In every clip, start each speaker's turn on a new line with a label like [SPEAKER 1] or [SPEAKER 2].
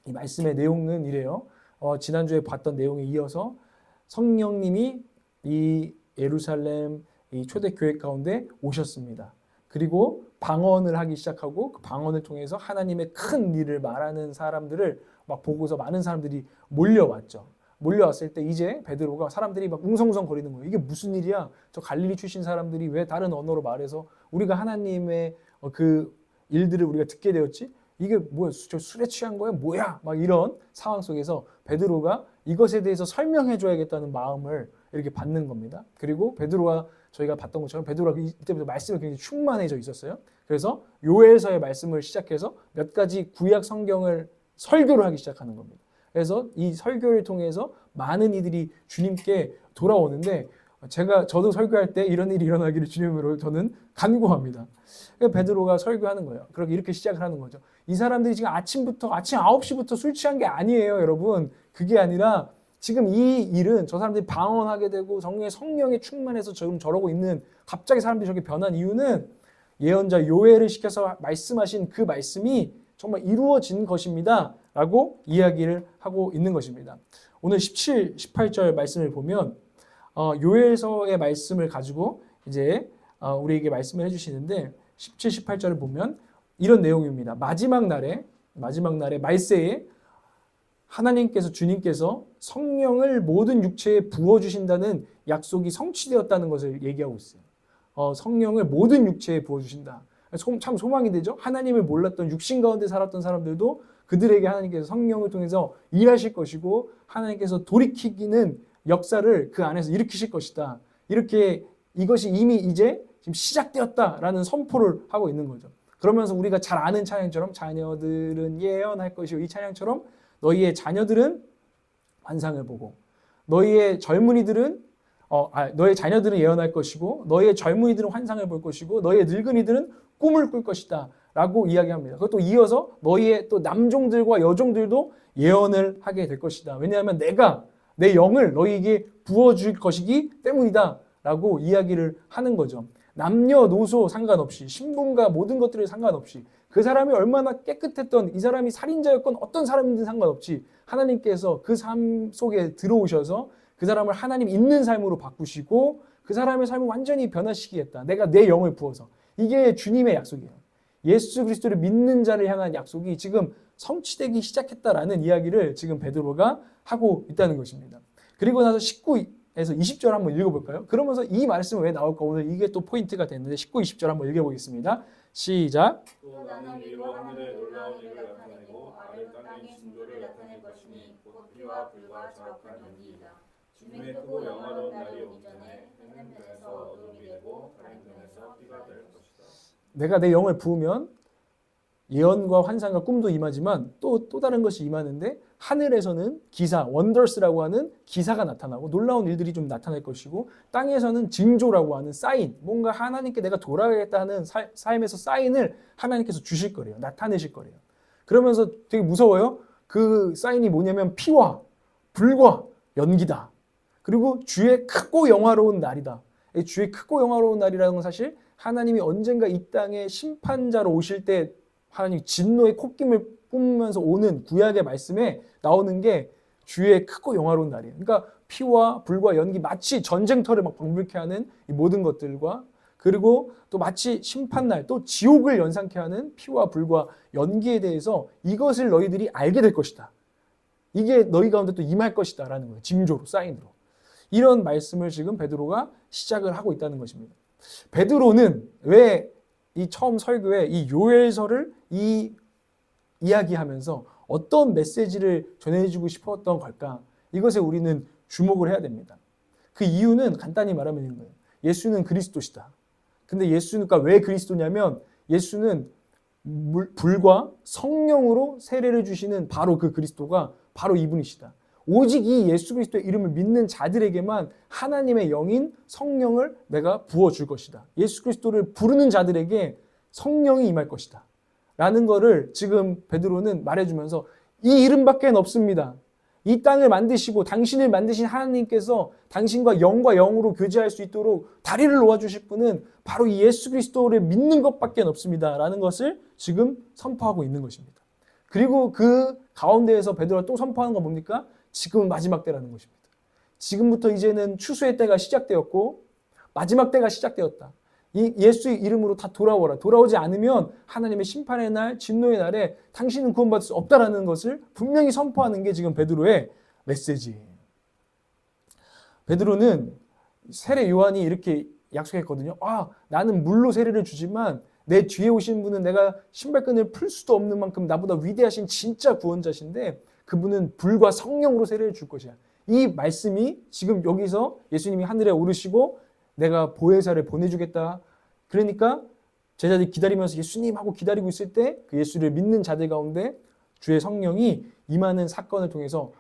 [SPEAKER 1] 이 말씀의 내용은 이래요. 지난주에 봤던 내용에 이어서 성령님이 이 예루살렘 이 초대교회 가운데 오셨습니다. 그리고 방언을 하기 시작하고 그 방언을 통해서 하나님의 큰 일을 말하는 사람들을 막 보고서 많은 사람들이 몰려왔죠. 몰려왔을 때 이제 베드로가 사람들이 막 웅성웅성 거리는 거예요. 이게 무슨 일이야? 저 갈릴리 출신 사람들이 왜 다른 언어로 말해서 우리가 하나님의 그 일들을 우리가 듣게 되었지? 이게 뭐야? 저 술에 취한 거야? 뭐야? 막 이런 상황 속에서 베드로가 이것에 대해서 설명해 줘야겠다는 마음을 이렇게 받는 겁니다. 그리고 베드로가 저희가 봤던 것처럼 베드로가 이때부터 말씀에 굉장히 충만해져 있었어요. 그래서 요엘서의 말씀을 시작해서 몇 가지 구약 성경을 설교를 하기 시작하는 겁니다. 그래서 이 설교를 통해서 많은 이들이 주님께 돌아오는데 저도 설교할 때 이런 일이 일어나기를 주님으로 저는 간구합니다. 베드로가 설교하는 거예요. 그렇게 이렇게 시작을 하는 거죠. 이 사람들이 지금 아침 9시부터 술 취한 게 아니에요, 여러분. 그게 아니라 지금 이 일은 저 사람들이 방언하게 되고 성령에 충만해서 지금 저러고 있는 갑자기 사람들이 저렇게 변한 이유는 예언자 요엘을 시켜서 말씀하신 그 말씀이 정말 이루어진 것입니다. 라고 이야기를 하고 있는 것입니다. 오늘 17, 18절 말씀을 보면 요엘서의 말씀을 가지고 이제 우리에게 말씀을 해주시는데 17, 18절을 보면 이런 내용입니다. 마지막 날에 말세에 하나님께서 주님께서 성령을 모든 육체에 부어주신다는 약속이 성취되었다는 것을 얘기하고 있어요. 성령을 모든 육체에 부어주신다. 참 소망이 되죠. 하나님을 몰랐던 육신 가운데 살았던 사람들도 그들에게 하나님께서 성령을 통해서 일하실 것이고 하나님께서 돌이키기는 역사를 그 안에서 일으키실 것이다. 이렇게 이것이 이미 이제 지금 시작되었다라는 선포를 하고 있는 거죠. 그러면서 우리가 잘 아는 찬양처럼 자녀들은 예언할 것이고 이 찬양처럼 너희의 자녀들은 환상을 보고 너희의 젊은이들은 너의 자녀들은 예언할 것이고 너희의 젊은이들은 환상을 볼 것이고 너희의 늙은이들은 꿈을 꿀 것이다 라고 이야기합니다. 그것도 이어서 너희의 또 남종들과 여종들도 예언을 하게 될 것이다. 왜냐하면 내가 내 영을 너희에게 부어줄 것이기 때문이다 라고 이야기를 하는 거죠. 남녀노소 상관없이 신분과 모든 것들을 상관없이 그 사람이 얼마나 깨끗했던 이 사람이 살인자였건 어떤 사람이든 상관없이 하나님께서 그 삶 속에 들어오셔서 그 사람을 하나님 있는 삶으로 바꾸시고 그 사람의 삶을 완전히 변화시키겠다. 내가 내 영을 부어서. 이게 주님의 약속이에요. 예수 그리스도를 믿는 자를 향한 약속이 지금 성취되기 시작했다라는 이야기를 지금 베드로가 하고 있다는 것입니다. 그리고 나서 19에서 20절 한번 읽어볼까요? 그러면서 이 말씀은 왜 나올까? 오늘 이게 또 포인트가 됐는데 19, 20절 한번 읽어보겠습니다. 시작.
[SPEAKER 2] 또 나는 위로 하늘에 놀라운 일을 나타내고 아래 땅에 징조를 나타낼 것이니 곧 피와 불과 자욱한 연기이다. 주님의 크고 영화로운 날이 오기 전에 햇는 편에서 어둠이 되고 다른 편에서 띠가 될 것이다.
[SPEAKER 1] 내가 내 영을 부으면 예언과 환상과 꿈도 임하지만 또 다른 것이 임하는데 하늘에서는 기사, 원더스라고 하는 기사가 나타나고 놀라운 일들이 좀 나타날 것이고 땅에서는 징조라고 하는 사인, 뭔가 하나님께 내가 돌아가겠다 하는 삶에서 사인을 하나님께서 주실 거래요. 나타내실 거래요. 그러면서 되게 무서워요. 그 사인이 뭐냐면 피와 불과 연기다. 그리고 주의 크고 영화로운 날이다. 주의 크고 영화로운 날이라는 건 사실 하나님이 언젠가 이 땅에 심판자로 오실 때 하나님 진노의 콧김을 뿜으면서 오는 구약의 말씀에 나오는 게 주의 크고 영화로운 날이에요. 그러니까 피와 불과 연기 마치 전쟁터를 막 방불케 하는 이 모든 것들과 그리고 또 마치 심판날 또 지옥을 연상케 하는 피와 불과 연기에 대해서 이것을 너희들이 알게 될 것이다. 이게 너희 가운데 또 임할 것이다 라는 거예요. 징조로, 사인으로. 이런 말씀을 지금 베드로가 시작을 하고 있다는 것입니다. 베드로는 왜 이 처음 설교에 이 요엘서를 이야기하면서 어떤 메시지를 전해주고 싶었던 걸까? 이것에 우리는 주목을 해야 됩니다. 그 이유는 간단히 말하면 이런 거예요. 예수는 그리스도시다. 근데 예수가 왜 그리스도냐면 예수는 불과 성령으로 세례를 주시는 바로 그 그리스도가 바로 이분이시다. 오직 이 예수 그리스도의 이름을 믿는 자들에게만 하나님의 영인 성령을 내가 부어줄 것이다. 예수 그리스도를 부르는 자들에게 성령이 임할 것이다. 라는 거를 지금 베드로는 말해주면서 이 이름밖에 없습니다. 이 땅을 만드시고 당신을 만드신 하나님께서 당신과 영과 영으로 교제할 수 있도록 다리를 놓아주실 분은 바로 이 예수 그리스도를 믿는 것밖에 없습니다. 라는 것을 지금 선포하고 있는 것입니다. 그리고 그 가운데에서 베드로가 또 선포하는 건 뭡니까? 지금은 마지막 때라는 것입니다. 지금부터 이제는 추수의 때가 시작되었고 마지막 때가 시작되었다. 이 예수의 이름으로 다 돌아오라. 돌아오지 않으면 하나님의 심판의 날, 진노의 날에 당신은 구원받을 수 없다라는 것을 분명히 선포하는 게 지금 베드로의 메시지예요. 베드로는 세례 요한이 이렇게 약속했거든요. 나는 물로 세례를 주지만 내 뒤에 오신 분은 내가 신발끈을 풀 수도 없는 만큼 나보다 위대하신 진짜 구원자신데 그분은 불과 성령으로 세례를 줄 것이야. 이 말씀이 지금 여기서 예수님이 하늘에 오르시고 내가 보혜사를 보내주겠다. 그러니까 제자들이 기다리면서 예수님 하고 기다리고 있을 때 그 예수를 믿는 자들 가운데 주의 성령이 임하는 사건을 통해서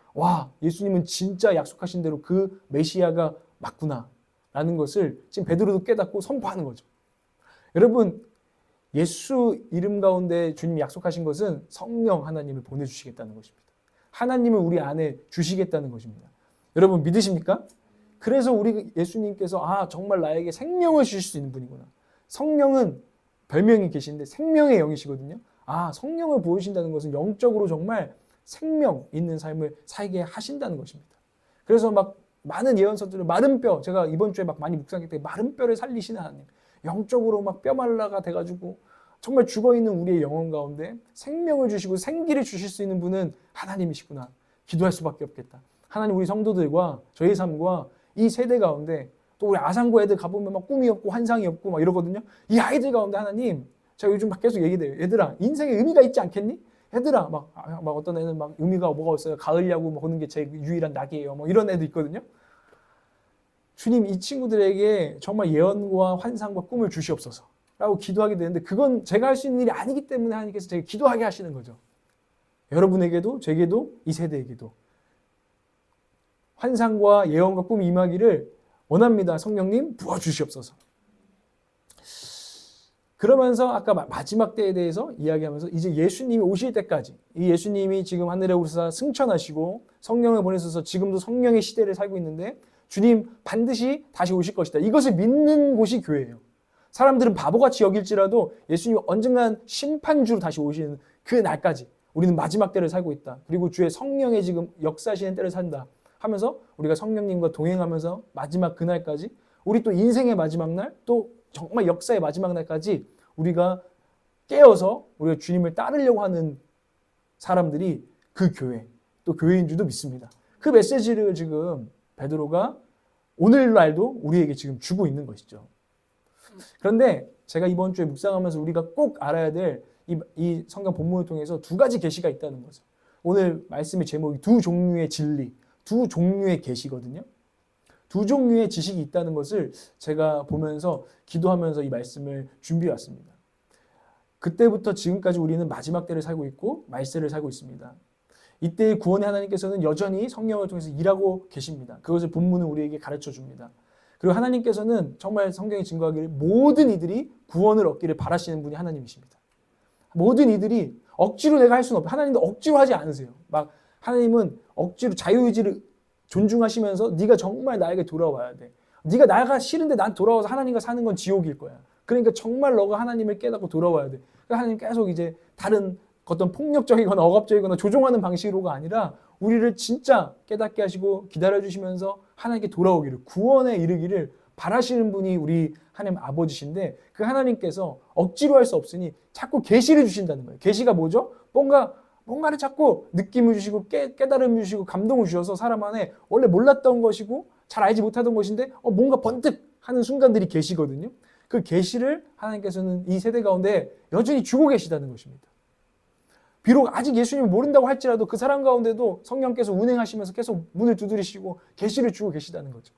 [SPEAKER 1] 예수님은 진짜 약속하신 대로 그 메시아가 맞구나 라는 것을 지금 베드로도 깨닫고 선포하는 거죠. 여러분, 예수 이름 가운데 주님이 약속하신 것은 성령 하나님을 보내주시겠다는 것입니다. 하나님을 우리 안에 주시겠다는 것입니다. 여러분 믿으십니까? 그래서 우리 예수님께서 정말 나에게 생명을 주실 수 있는 분이구나. 성령은 별명이 계신데 생명의 영이시거든요. 성령을 보여주신다는 것은 영적으로 정말 생명 있는 삶을 살게 하신다는 것입니다. 그래서 막 많은 예언서들을 마른 뼈, 제가 이번 주에 막 많이 묵상했을 때 마른 뼈를 살리시는 하나님, 영적으로 막 뼈말라가 돼가지고 정말 죽어있는 우리의 영혼 가운데 생명을 주시고 생기를 주실 수 있는 분은 하나님이시구나. 기도할 수밖에 없겠다. 하나님 우리 성도들과 저희 삶과 이 세대 가운데 또 우리 아상고 애들 가보면 막 꿈이 없고 환상이 없고 막 이러거든요. 이 아이들 가운데 하나님, 제가 요즘 막 계속 얘기돼요. 얘들아, 인생에 의미가 있지 않겠니? 얘들아, 막 어떤 애는 막 의미가 뭐가 있어요. 가을 야구 보는 게 제 유일한 낙이에요. 뭐 이런 애도 있거든요. 주님 이 친구들에게 정말 예언과 환상과 꿈을 주시옵소서 라고 기도하게 되는데 그건 제가 할 수 있는 일이 아니기 때문에 하나님께서 제가 기도하게 하시는 거죠. 여러분에게도 제게도 이 세대에게도 환상과 예언과 꿈이 임하기를 원합니다. 성령님 부어주시옵소서. 그러면서 아까 마지막 때에 대해서 이야기하면서 이제 예수님이 오실 때까지 이 예수님이 지금 하늘에 오르사 승천하시고 성령을 보내셔서 지금도 성령의 시대를 살고 있는데 주님 반드시 다시 오실 것이다. 이것을 믿는 곳이 교회예요. 사람들은 바보같이 여길지라도 예수님이 언젠간 심판주로 다시 오시는 그 날까지 우리는 마지막 때를 살고 있다. 그리고 주의 성령의 지금 역사하시는 때를 산다 하면서 우리가 성령님과 동행하면서 마지막 그날까지 우리 또 인생의 마지막 날 또 정말 역사의 마지막 날까지 우리가 깨어서 우리가 주님을 따르려고 하는 사람들이 그 교회 또 교회인 줄도 믿습니다. 그 메시지를 지금 베드로가 오늘날도 우리에게 지금 주고 있는 것이죠. 그런데 제가 이번 주에 묵상하면서 우리가 꼭 알아야 될 이 성경 본문을 통해서 두 가지 계시가 있다는 거죠. 오늘 말씀의 제목이 두 종류의 진리, 두 종류의 계시거든요. 두 종류의 지식이 있다는 것을 제가 보면서 기도하면서 이 말씀을 준비해 왔습니다. 그때부터 지금까지 우리는 마지막 때를 살고 있고 말세를 살고 있습니다. 이때의 구원의 하나님께서는 여전히 성령을 통해서 일하고 계십니다. 그것을 본문은 우리에게 가르쳐 줍니다. 그리고 하나님께서는 정말 성경이 증거하기를 모든 이들이 구원을 얻기를 바라시는 분이 하나님이십니다. 모든 이들이 억지로 내가 할 수는 없어요. 하나님도 억지로 하지 않으세요. 막 하나님은 억지로 자유의지를 존중하시면서 네가 정말 나에게 돌아와야 돼. 네가 나가 싫은데 난 돌아와서 하나님과 사는 건 지옥일 거야. 그러니까 정말 너가 하나님을 깨닫고 돌아와야 돼. 그러니까 하나님 계속 이제 다른 어떤 폭력적이거나 억압적이거나 조종하는 방식으로가 아니라 우리를 진짜 깨닫게 하시고 기다려주시면서 하나님께 돌아오기를 구원에 이르기를 바라시는 분이 우리 하나님 아버지신데 그 하나님께서 억지로 할 수 없으니 자꾸 계시를 주신다는 거예요. 계시가 뭐죠? 뭔가를 자꾸 느낌을 주시고 깨달음을 주시고 감동을 주셔서 사람 안에 원래 몰랐던 것이고 잘 알지 못하던 것인데 뭔가 번뜩 하는 순간들이 계시거든요. 그 계시를 하나님께서는 이 세대 가운데 여전히 주고 계시다는 것입니다. 비록 아직 예수님을 모른다고 할지라도 그 사람 가운데도 성령께서 운행하시면서 계속 문을 두드리시고 계시를 주고 계시다는 거죠.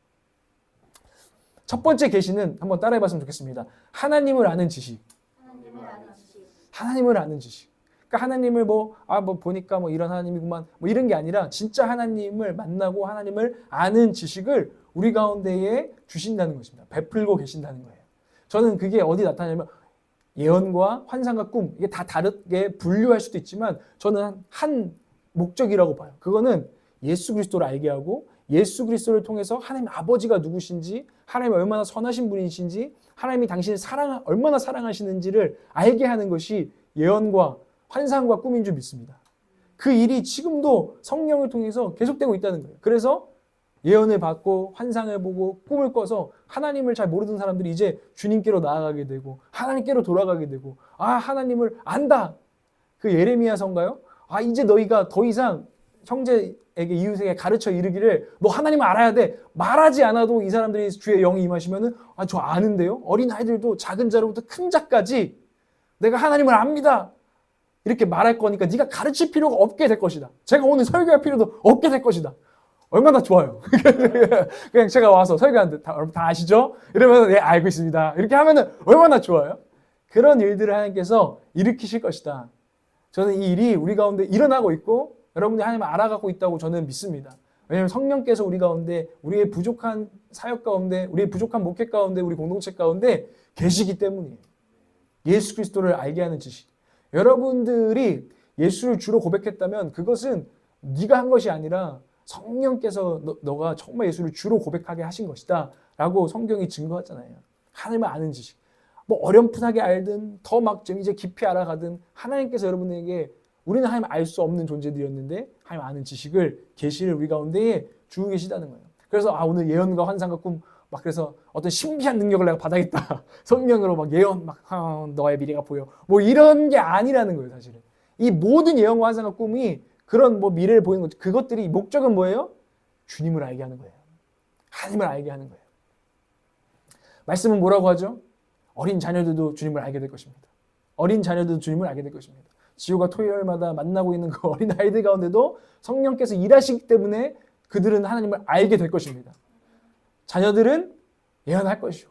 [SPEAKER 1] 첫 번째 계시는 한번 따라해봤으면 좋겠습니다. 하나님을 아는 지식. 하나님을 아는 지식. 그러니까 하나님을 보니까 이런 하나님이구만 이런 게 아니라 진짜 하나님을 만나고 하나님을 아는 지식을 우리 가운데에 주신다는 것입니다. 베풀고 계신다는 거예요. 저는 그게 어디 나타나냐면 예언과 환상과 꿈 이게 다 다르게 분류할 수도 있지만 저는 한 목적이라고 봐요. 그거는 예수 그리스도를 알게 하고 예수 그리스도를 통해서 하나님 아버지가 누구신지 하나님이 얼마나 선하신 분이신지 하나님이 당신을 얼마나 사랑하시는지를 알게 하는 것이 예언과 환상과 꿈인 줄 믿습니다. 그 일이 지금도 성령을 통해서 계속되고 있다는 거예요. 그래서 예언을 받고 환상을 보고 꿈을 꿔서 하나님을 잘 모르던 사람들이 이제 주님께로 나아가게 되고 하나님께로 돌아가게 되고 하나님을 안다. 그 예레미야 서인가요? 이제 너희가 더 이상 형제에게 이웃에게 가르쳐 이르기를 너 하나님을 알아야 돼. 말하지 않아도 이 사람들이 주의 영이 임하시면은 저 아는데요. 어린 아이들도 작은 자로부터 큰 자까지 내가 하나님을 압니다. 이렇게 말할 거니까 네가 가르칠 필요가 없게 될 것이다. 제가 오늘 설교할 필요도 없게 될 것이다. 얼마나 좋아요. 그냥 제가 와서 설교하는데 다 아시죠? 이러면 네 알고 있습니다. 이렇게 하면은 얼마나 좋아요. 그런 일들을 하나님께서 일으키실 것이다. 저는 이 일이 우리 가운데 일어나고 있고 여러분들이 하나님을 알아가고 있다고 저는 믿습니다. 왜냐하면 성령께서 우리 가운데 우리의 부족한 사역 가운데 우리의 부족한 목회 가운데 우리 공동체 가운데 계시기 때문이에요. 예수 그리스도를 알게 하는 지식. 여러분들이 예수를 주로 고백했다면 그것은 네가 한 것이 아니라 성령께서 너가 정말 예수를 주로 고백하게 하신 것이다 라고 성경이 증거하잖아요. 하나님을 아는 지식. 뭐 어렴풋하게 알든 더 막 좀 이제 깊이 알아가든 하나님께서 여러분에게 우리는 하나님 알 수 없는 존재들이었는데 하나님 아는 지식을 계시를 우리 가운데에 주고 계시다는 거예요. 그래서 오늘 예언과 환상과 꿈 막 그래서 어떤 신비한 능력을 내가 받아야겠다. 성령으로 막 예언 막 너의 미래가 보여. 뭐 이런 게 아니라는 거예요, 사실은. 이 모든 예언과 환상과 꿈이 그런 뭐 미래를 보이는 것 그것들이 목적은 뭐예요? 주님을 알게 하는 거예요. 하나님을 알게 하는 거예요. 말씀은 뭐라고 하죠? 어린 자녀들도 주님을 알게 될 것입니다. 어린 자녀들도 주님을 알게 될 것입니다. 지호가 토요일마다 만나고 있는 그 어린 아이들 가운데도 성령께서 일하시기 때문에 그들은 하나님을 알게 될 것입니다. 자녀들은 예언할 것이요.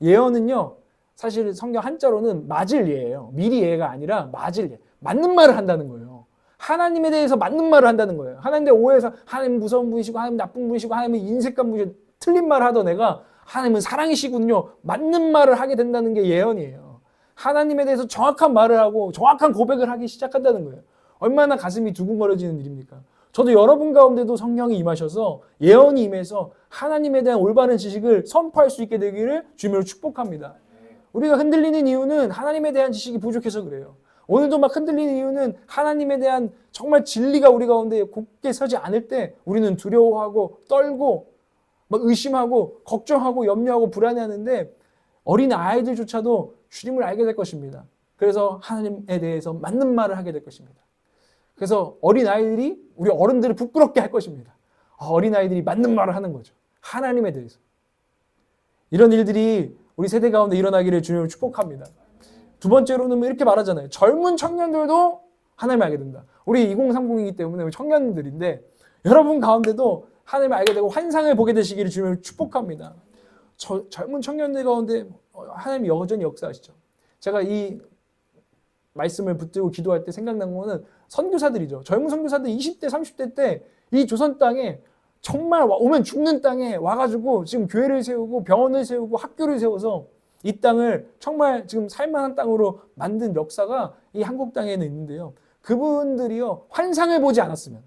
[SPEAKER 1] 예언은요. 사실 성경 한자로는 맞을 예예요. 미리 예가 아니라 맞을 예. 맞는 말을 한다는 거예요. 하나님에 대해서 맞는 말을 한다는 거예요. 하나님에 오해해서 하나님 무서운 분이시고 하나님 나쁜 분이시고 하나님은 인색한 분이시고 틀린 말을 하던 애가 하나님은 사랑이시군요. 맞는 말을 하게 된다는 게 예언이에요. 하나님에 대해서 정확한 말을 하고 정확한 고백을 하기 시작한다는 거예요. 얼마나 가슴이 두근거려지는 일입니까? 저도 여러분 가운데도 성령이 임하셔서 예언이 임해서 하나님에 대한 올바른 지식을 선포할 수 있게 되기를 주님으로 축복합니다. 우리가 흔들리는 이유는 하나님에 대한 지식이 부족해서 그래요. 오늘도 막 흔들리는 이유는 하나님에 대한 정말 진리가 우리 가운데 굳게 서지 않을 때 우리는 두려워하고 떨고 막 의심하고 걱정하고 염려하고 불안해하는데 어린 아이들조차도 주님을 알게 될 것입니다. 그래서 하나님에 대해서 맞는 말을 하게 될 것입니다. 그래서 어린 아이들이 우리 어른들을 부끄럽게 할 것입니다. 어린 아이들이 맞는 말을 하는 거죠. 하나님에 대해서. 이런 일들이 우리 세대 가운데 일어나기를 주님을 축복합니다. 두 번째로는 이렇게 말하잖아요. 젊은 청년들도 하나님을 알게 된다. 우리 2030이기 때문에 청년들인데 여러분 가운데도 하나님을 알게 되고 환상을 보게 되시기를 주님을 축복합니다. 젊은 청년들 가운데 하나님이 여전히 역사하시죠. 제가 이 말씀을 붙들고 기도할 때 생각난 거는 선교사들이죠. 젊은 선교사들 20대, 30대 때 이 조선 땅에 정말 오면 죽는 땅에 와가지고 지금 교회를 세우고 병원을 세우고 학교를 세워서 이 땅을 정말 지금 살만한 땅으로 만든 역사가 이 한국 땅에는 있는데요. 그분들이요 환상을 보지 않았으면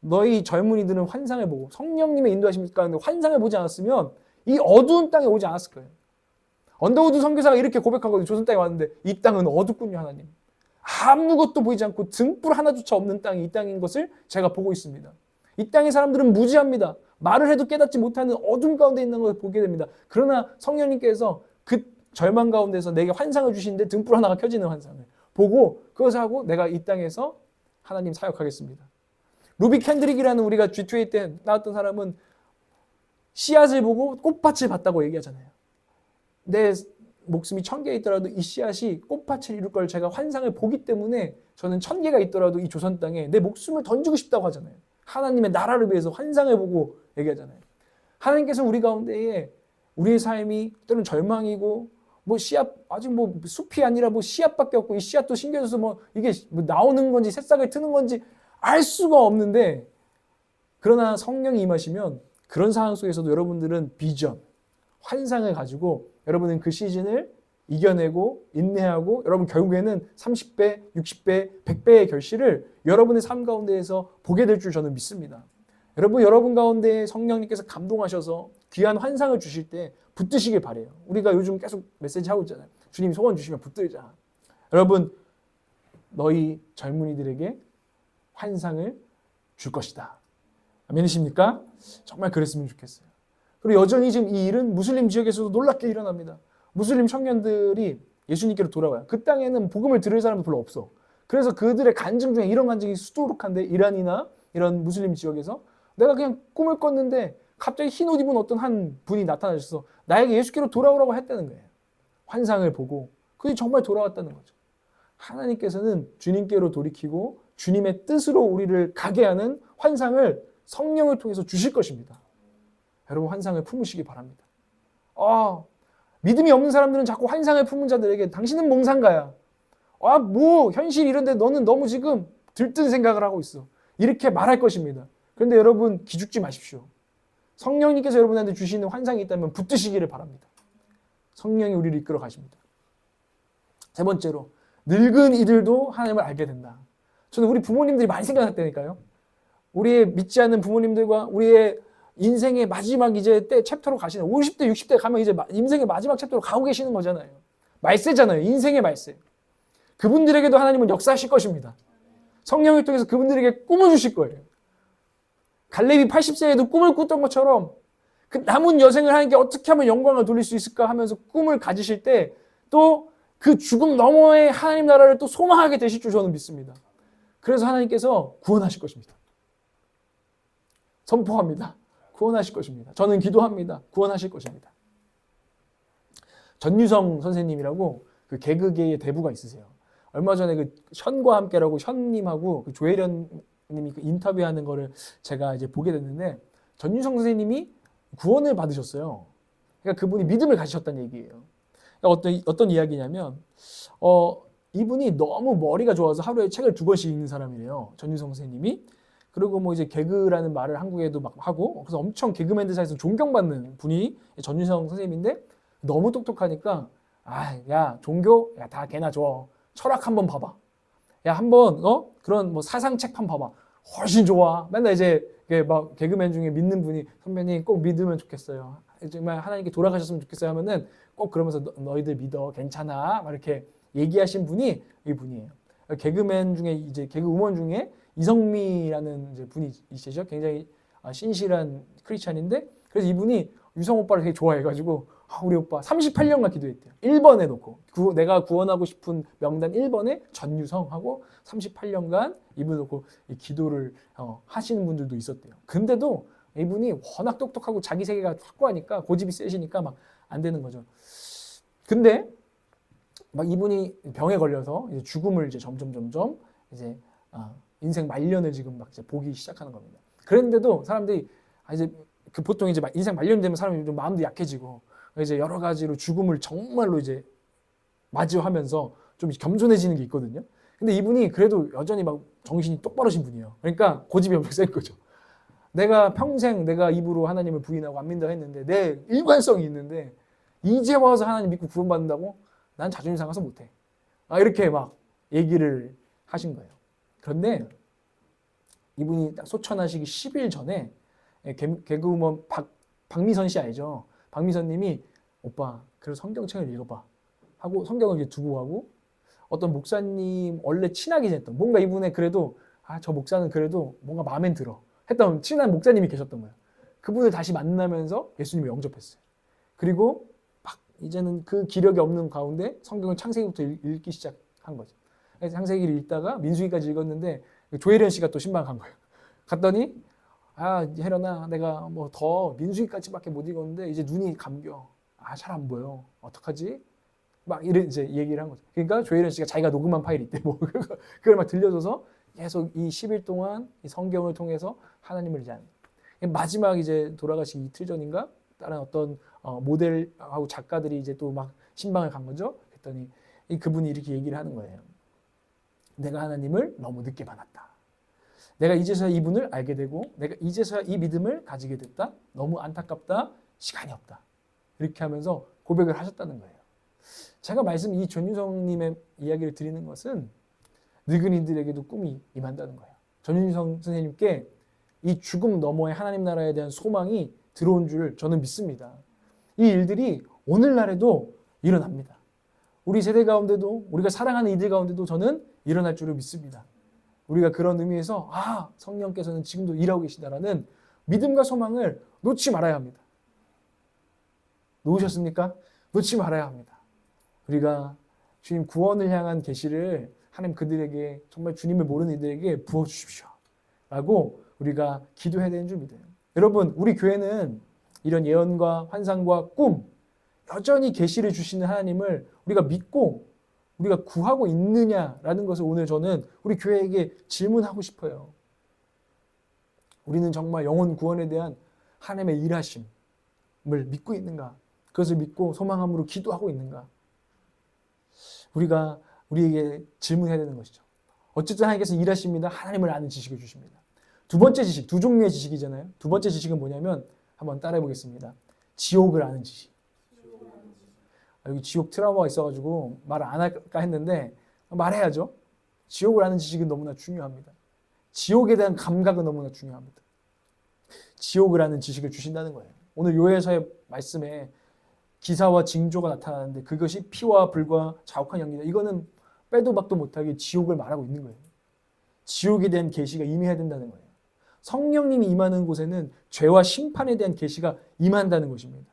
[SPEAKER 1] 너희 젊은이들은 환상을 보고 성령님의 인도하심 가운데 환상을 보지 않았으면 이 어두운 땅에 오지 않았을 거예요. 언더우드 선교사가 이렇게 고백하거든요. 조선 땅에 왔는데 이 땅은 어둡군요 하나님. 아무것도 보이지 않고 등불 하나조차 없는 땅이 이 땅인 것을 제가 보고 있습니다. 이 땅의 사람들은 무지합니다. 말을 해도 깨닫지 못하는 어둠 가운데 있는 것을 보게 됩니다. 그러나 성령님께서 그 절망 가운데서 내게 환상을 주시는데 등불 하나가 켜지는 환상을 보고 그것을 하고 내가 이 땅에서 하나님 사역하겠습니다. 루비 캔드릭이라는 우리가 G2A 때 나왔던 사람은 씨앗을 보고 꽃밭을 봤다고 얘기하잖아요. 내 목숨이 1000개 있더라도 이 씨앗이 꽃밭을 이룰 걸 제가 환상을 보기 때문에 저는 1000개가 있더라도 이 조선 땅에 내 목숨을 던지고 싶다고 하잖아요. 하나님의 나라를 위해서 환상을 보고 얘기하잖아요. 하나님께서 우리 가운데에 우리의 삶이 때로는 절망이고 뭐 씨앗 아직 뭐 숲이 아니라 뭐 씨앗밖에 없고 이 씨앗도 심겨져서 뭐 이게 뭐 나오는 건지 새싹을 트는 건지 알 수가 없는데 그러나 성령이 임하시면 그런 상황 속에서도 여러분들은 비전, 환상을 가지고 여러분은 그 시즌을 이겨내고 인내하고 여러분 결국에는 30배, 60배, 100배의 결실을 여러분의 삶 가운데에서 보게 될 줄 저는 믿습니다. 여러분 가운데 성령님께서 감동하셔서 귀한 환상을 주실 때 붙드시길 바라요. 우리가 요즘 계속 메시지 하고 있잖아요. 주님 소원 주시면 붙들자. 여러분 너희 젊은이들에게 환상을 줄 것이다. 믿으십니까? 정말 그랬으면 좋겠어요. 그리고 여전히 지금 이 일은 무슬림 지역에서도 놀랍게 일어납니다. 무슬림 청년들이 예수님께로 돌아와요. 그 땅에는 복음을 들을 사람도 별로 없어. 그래서 그들의 간증 중에 이런 간증이 수두룩한데, 이란이나 이런 무슬림 지역에서 내가 그냥 꿈을 꿨는데 갑자기 흰 옷 입은 어떤 한 분이 나타나셔서 나에게 예수께로 돌아오라고 했다는 거예요. 환상을 보고 그게 정말 돌아왔다는 거죠. 하나님께서는 주님께로 돌이키고 주님의 뜻으로 우리를 가게 하는 환상을 성령을 통해서 주실 것입니다. 여러분, 환상을 품으시기 바랍니다. 믿음이 없는 사람들은 자꾸 환상을 품은 자들에게 당신은 몽상가야. 뭐 현실 이런데 너는 너무 지금 들뜬 생각을 하고 있어. 이렇게 말할 것입니다. 그런데 여러분, 기죽지 마십시오. 성령님께서 여러분한테 주시는 환상이 있다면 붙드시기를 바랍니다. 성령이 우리를 이끌어 가십니다. 세 번째로, 늙은 이들도 하나님을 알게 된다. 저는 우리 부모님들이 많이 생각났다니까요. 우리의 믿지 않는 부모님들과 우리의 인생의 마지막 이제 때 챕터로 가시는 50대, 60대 가면 이제 인생의 마지막 챕터로 가고 계시는 거잖아요. 말세잖아요. 인생의 말세. 그분들에게도 하나님은 역사하실 것입니다. 성령을 통해서 그분들에게 꿈을 주실 거예요. 갈렙이 80세에도 꿈을 꿨던 것처럼 그 남은 여생을 하나님께 어떻게 하면 영광을 돌릴 수 있을까 하면서 꿈을 가지실 때 또 그 죽음 너머의 하나님 나라를 또 소망하게 되실 줄 저는 믿습니다. 그래서 하나님께서 구원하실 것입니다. 선포합니다. 구원하실 것입니다. 저는 기도합니다. 구원하실 것입니다. 전유성 선생님이라고 그 개그계의 대부가 있으세요. 얼마 전에 그 현과 함께라고 현님하고 그 조혜련 님이 그 인터뷰하는 거를 제가 이제 보게 됐는데, 전유성 선생님이 구원을 받으셨어요. 그러니까 그분이 믿음을 가지셨다는 얘기예요. 그러니까 어떤 이야기냐면, 이분이 너무 머리가 좋아서 하루에 책을 2번씩 읽는 사람이래요. 전유성 선생님이. 그리고 뭐 이제 개그라는 말을 한국에도 막 하고, 그래서 엄청 개그맨들 사이에서 존경받는 분이 전유성 선생님인데, 너무 똑똑하니까 야 종교 다 개나 줘. 철학 한번 봐봐. 야 한번 그런 뭐 사상책 한번 봐봐. 훨씬 좋아. 맨날 이제 막 개그맨 중에 믿는 분이 선배님 꼭 믿으면 좋겠어요. 정말 하나님께 돌아가셨으면 좋겠어요 하면은 꼭 그러면서 너희들 믿어 괜찮아 막 이렇게 얘기하신 분이 이분이에요. 개그맨 중에 이제 개그우먼 중에 이성미라는 이제 분이 있으시죠. 굉장히 신실한 크리스찬인데, 그래서 이분이 유성 오빠를 되게 좋아해가지고 우리 오빠 38년간 기도했대요. 1번에 놓고 내가 구원하고 싶은 명단 1번에 전유성하고 38년간 이분 놓고 기도를 하시는 분들도 있었대요. 근데도 이분이 워낙 똑똑하고 자기 세계가 확고하니까 고집이 세시니까 막 안 되는 거죠. 근데 막 이분이 병에 걸려서 이제 죽음을 이제 점점 이제 인생 말년을 지금 막 이제 보기 시작하는 겁니다. 그런데도 사람들이 이제 그 보통 이제 인생 말년 되면 사람이 좀 마음도 약해지고 이제 여러 가지로 죽음을 정말로 이제 맞이하면서 좀 겸손해지는 게 있거든요. 근데 이분이 그래도 여전히 막 정신이 똑바로신 분이에요. 그러니까 고집이 엄청 센 거죠. 내가 평생 내가 입으로 하나님을 부인하고 안 믿는다고 했는데 내 일관성이 있는데 이제 와서 하나님 믿고 구원받는다고? 난 자존심 상해서 못해. 이렇게 막 얘기를 하신 거예요. 그런데 이분이 딱 소천하시기 10일 전에 개그우먼 박미선 씨 알죠? 박미선 님이 오빠 그래서 성경책을 읽어봐 하고 성경을 이제 두고 가고, 어떤 목사님 원래 친하게 지냈던 뭔가 이분의 그래도 저 목사는 그래도 뭔가 마음에 들어 했던 친한 목사님이 계셨던 거예요. 그분을 다시 만나면서 예수님을 영접했어요. 그리고 막 이제는 그 기력이 없는 가운데 성경을 창세기부터 읽기 시작한 거죠. 창세기를 읽다가 민수기까지 읽었는데 조혜련 씨가 또 신방한 거예요. 갔더니 혜련아 내가 뭐 더 민수기까지밖에 못 읽었는데 이제 눈이 감겨. 잘 안 보여. 어떡하지? 막 이런 이제 얘기를 한 거죠. 그러니까 조혜련 씨가 자기가 녹음한 파일이 있대. 뭐 그걸 막 들려줘서 계속 이 10일 동안 이 성경을 통해서 하나님을 이제 마지막 이제 돌아가시기 이틀 전인가 다른 어떤 모델하고 작가들이 이제 또 막 신방을 간 거죠. 그랬더니 그분이 이렇게 얘기를 하는 거예요. 내가 하나님을 너무 늦게 만났다. 내가 이제서야 이분을 알게 되고 내가 이제서야 이 믿음을 가지게 됐다. 너무 안타깝다. 시간이 없다. 이렇게 하면서 고백을 하셨다는 거예요. 제가 이 전유성님의 이야기를 드리는 것은 늙은이들에게도 꿈이 임한다는 거예요. 전유성 선생님께 이 죽음 너머의 하나님 나라에 대한 소망이 들어온 줄 저는 믿습니다. 이 일들이 오늘날에도 일어납니다. 우리 세대 가운데도 우리가 사랑하는 이들 가운데도 저는 일어날 줄을 믿습니다. 우리가 그런 의미에서 성령께서는 지금도 일하고 계시다라는 믿음과 소망을 놓지 말아야 합니다. 놓으셨습니까? 놓지 말아야 합니다. 우리가 주님 구원을 향한 계시를 하나님 그들에게 정말 주님을 모르는 이들에게 부어주십시오 라고 우리가 기도해야 되는 줄 믿어요. 여러분 우리 교회는 이런 예언과 환상과 꿈 여전히 계시를 주시는 하나님을 우리가 믿고 우리가 구하고 있느냐라는 것을 오늘 저는 우리 교회에게 질문하고 싶어요. 우리는 정말 영혼 구원에 대한 하나님의 일하심을 믿고 있는가? 그것을 믿고 소망함으로 기도하고 있는가? 우리가 우리에게 질문해야 되는 것이죠. 어쨌든 하나님께서 일하십니다. 하나님을 아는 지식을 주십니다. 두 번째 지식, 두 종류의 지식이잖아요. 두 번째 지식은 뭐냐면 한번 따라해 보겠습니다. 지옥을 아는 지식. 여기 지옥 트라우마가 있어가지고 말 안 할까 했는데 말해야죠. 지옥을 아는 지식은 너무나 중요합니다. 지옥에 대한 감각은 너무나 중요합니다. 지옥을 아는 지식을 주신다는 거예요. 오늘 요에서의 말씀에 기사와 징조가 나타나는데 그것이 피와 불과 자욱한 연기다. 이거는 빼도 박도 못하게 지옥을 말하고 있는 거예요. 지옥에 대한 계시가 임해야 된다는 거예요. 성령님이 임하는 곳에는 죄와 심판에 대한 계시가 임한다는 것입니다.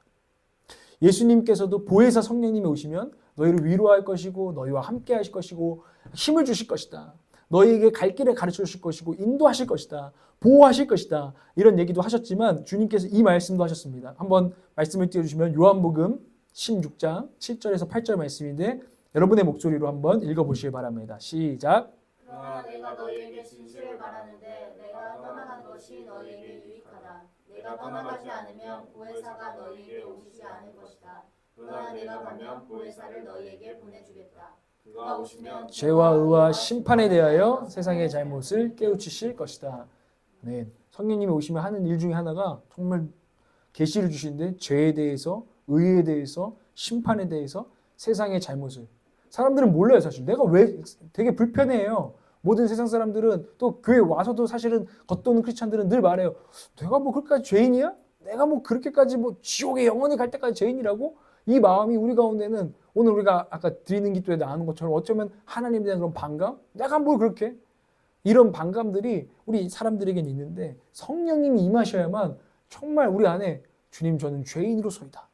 [SPEAKER 1] 예수님께서도 보혜사 성령님이 오시면 너희를 위로할 것이고 너희와 함께 하실 것이고 힘을 주실 것이다. 너희에게 갈 길을 가르쳐 주실 것이고 인도하실 것이다. 보호하실 것이다. 이런 얘기도 하셨지만 주님께서 이 말씀도 하셨습니다. 한번 말씀을 띄워주시면 요한복음 16장 7절에서 8절 말씀인데 여러분의 목소리로 한번 읽어보시기 바랍니다. 시작.
[SPEAKER 2] 그러나 내가 너희에게 진실을 말하는데 내가 떠나가는 것이 너희에게 유익하다. 내가 떠나가지 않으면 보혜사가 너희에게 오시지 않을 것이다. 그러나 내가 가면 보혜사를 너희에게 보내주겠다. 그가 오시면
[SPEAKER 1] 죄와 의와 심판에 대하여 세상의 잘못을 깨우치실 것이다. 네, 성령님이 오시면 하는 일 중에 하나가 정말 계시를 주시는데 죄에 대해서, 의에 대해서, 심판에 대해서 세상의 잘못을 사람들은 몰라요. 사실 내가 왜 되게 불편해해요. 모든 세상 사람들은 또 교회 와서도 사실은 겉도는 크리스찬들은 늘 말해요. 내가 뭐 그렇게까지 죄인이야? 내가 뭐 그렇게까지 뭐 지옥에 영원히 갈 때까지 죄인이라고? 이 마음이 우리 가운데는 오늘 우리가 아까 드리는 기도에 나오는 것처럼 어쩌면 하나님에 대한 그런 반감? 내가 뭘 그렇게? 이런 반감들이 우리 사람들에게는 있는데 성령님이 임하셔야만 정말 우리 안에 주님 저는 죄인으로서이다.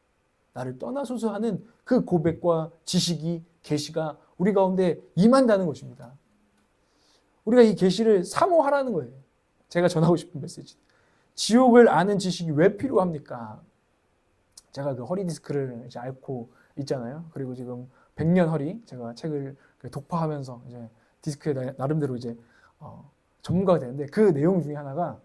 [SPEAKER 1] 나를 떠나소서 하는 그 고백과 지식이 계시가 우리 가운데 임한다는 것입니다. 우리가 이 계시를 사모하라는 거예요. 제가 전하고 싶은 메시지. 지옥을 아는 지식이 왜 필요합니까? 제가 그 허리 디스크를 이제 앓고 있잖아요. 그리고 지금 100년 허리 제가 책을 독파하면서 이제 디스크에 나름대로 이제 전문가가 되는데 그 내용 중에 하나가